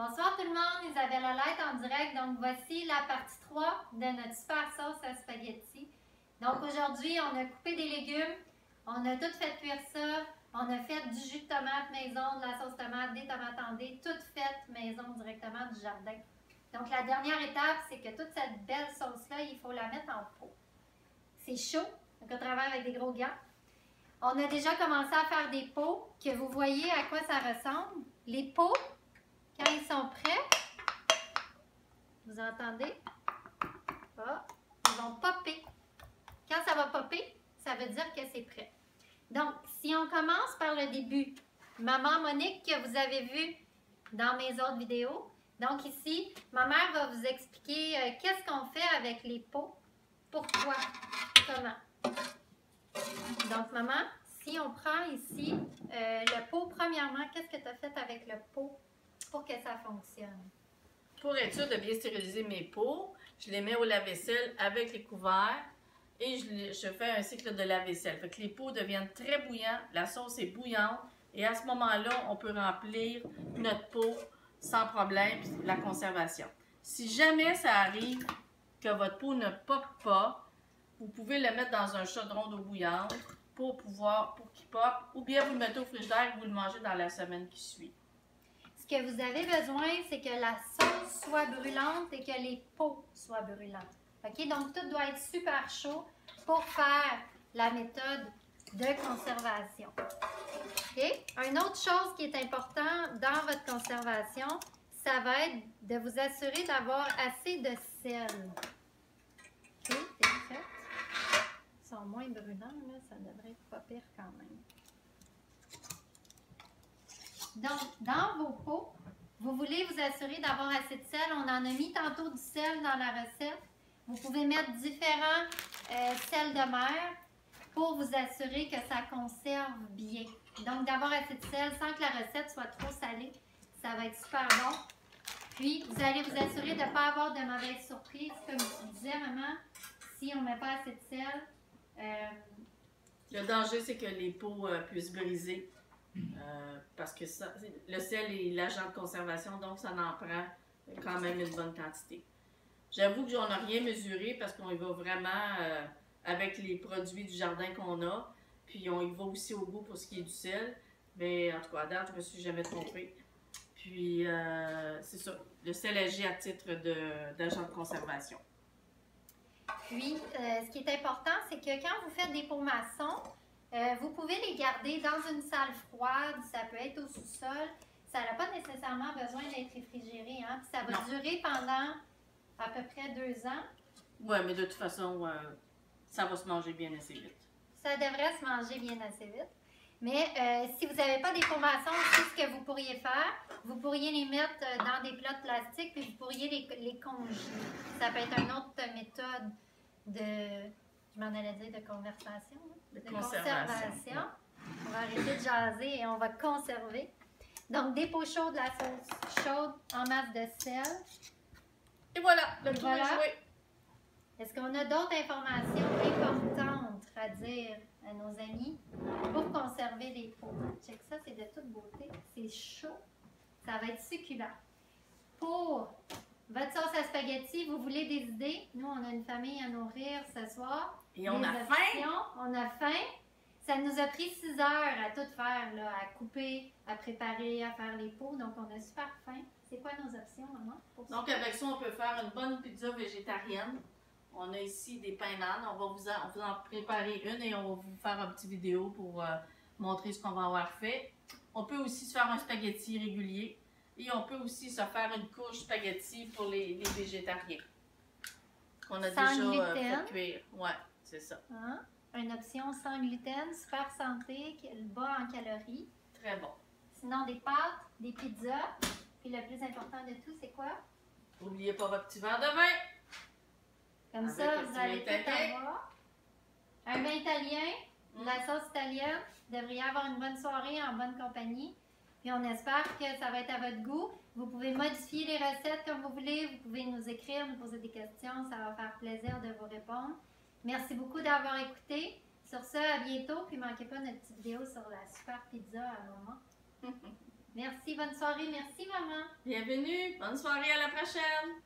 Bonsoir tout le monde, Isabelle Olette en direct. Donc voici la partie 3 de notre super sauce à spaghetti. Donc aujourd'hui, on a coupé des légumes, on a tout fait cuire ça, on a fait du jus de tomate maison, de la sauce tomate, des tomates andées, tout fait maison directement du jardin. Donc la dernière étape, c'est que toute cette belle sauce-là, il faut la mettre en pot. C'est chaud, donc on travaille avec des gros gants. On a déjà commencé à faire des pots, que vous voyez à quoi ça ressemble. Les pots, quand ils sont prêts, vous entendez? Ah, ils vont popper. Quand ça va popper, ça veut dire que c'est prêt. Donc, si on commence par le début, Maman Monique, que vous avez vu dans mes autres vidéos. Donc ici, ma mère va vous expliquer qu'est-ce qu'on fait avec les pots, pourquoi, comment. Donc, maman, si on prend ici le pot, premièrement, qu'est-ce que tu as fait avec le pot pour que ça fonctionne? Pour être sûr de bien stériliser mes pots, je les mets au lave-vaisselle avec les couverts et je fais un cycle de lave-vaisselle. Fait que les pots deviennent très bouillants, la sauce est bouillante et à ce moment-là, on peut remplir notre pot sans problème, la conservation. Si jamais ça arrive que votre pot ne pop pas, vous pouvez le mettre dans un chaudron d'eau bouillante pour qu'il pop, ou bien vous le mettez au frigidaire et vous le mangez dans la semaine qui suit. Ce que vous avez besoin, c'est que la sauce soit brûlante et que les pots soient brûlants. OK? Donc, tout doit être super chaud pour faire la méthode de conservation. OK? Une autre chose qui est importante dans votre conservation, ça va être de vous assurer d'avoir assez de sel. OK? C'est fait. Ils sont moins brûlants, là. Ça devrait être pas pire quand même. Donc, dans vos pots, vous voulez vous assurer d'avoir assez de sel. On en a mis tantôt du sel dans la recette. Vous pouvez mettre différents sels de mer pour vous assurer que ça conserve bien. Donc, d'avoir assez de sel sans que la recette soit trop salée, ça va être super bon. Puis, vous allez vous assurer de ne pas avoir de mauvaises surprises. Comme tu disais, maman, si on ne met pas assez de sel... Le danger, c'est que les pots puissent briser. Parce que le sel est l'agent de conservation, donc ça en prend quand même une bonne quantité. J'avoue que on n'a rien mesuré parce qu'on y va vraiment avec les produits du jardin qu'on a, puis on y va aussi au goût pour ce qui est du sel. Mais en tout cas, à date, je ne me suis jamais trompée. Puis c'est ça, le sel agit à titre d'agent de conservation. Puis, ce qui est important, c'est que quand vous faites des pots maçons, vous pouvez les garder dans une salle froide, ça peut être au sous-sol. Ça n'a pas nécessairement besoin d'être réfrigéré, hein? Puis ça va durer pendant à peu près 2 ans. Oui, mais de toute façon, ça va se manger bien assez vite. Ça devrait se manger bien assez vite. Mais si vous n'avez pas des pots maçons, aussi, ce que vous pourriez faire, vous pourriez les mettre dans des plats de plastique, puis vous pourriez les congeler. Ça peut être une autre méthode de... Je m'en allais dire de conversation, hein? De conservation. Ouais. On va arrêter de jaser et on va conserver. Donc, des pots chauds, de la sauce chaude en masse de sel. Et voilà, le tour est joué. Est-ce qu'on a d'autres informations importantes à dire à nos amis pour conserver les pots? Check ça, c'est de toute beauté. C'est chaud. Ça va être succulent. Pour votre sauce à spaghetti, vous voulez des idées? Nous, on a une famille à nourrir ce soir. Et on a faim. On a faim. Ça nous a pris 6 heures à tout faire, là, à couper, à préparer, à faire les pots. Donc, on a super faim. C'est quoi nos options, maman? Donc, avec ça, on peut faire une bonne pizza végétarienne. On a ici des pains d'âne. On va vous en préparer une et on va vous faire une petite vidéo pour montrer ce qu'on va avoir fait. On peut aussi se faire un spaghetti régulier. Et on peut aussi se faire une couche spaghetti pour les végétariens. On a déjà fait cuire. Ouais, c'est ça. Hein? Une option sans gluten, super santé, bas en calories. Très bon. Sinon, des pâtes, des pizzas. Puis le plus important de tout, c'est quoi? N'oubliez pas votre petit verre de vin. Comme ça, vous allez tout avoir. Un vin italien, de la sauce italienne. Vous devriez avoir une bonne soirée en bonne compagnie. Puis on espère que ça va être à votre goût. Vous pouvez modifier les recettes comme vous voulez. Vous pouvez nous écrire, nous poser des questions. Ça va faire plaisir de vous répondre. Merci beaucoup d'avoir écouté. Sur ce, à bientôt. Puis ne manquez pas notre petite vidéo sur la super pizza à maman. Merci. Merci, bonne soirée. Merci, maman. Bienvenue. Bonne soirée, à la prochaine.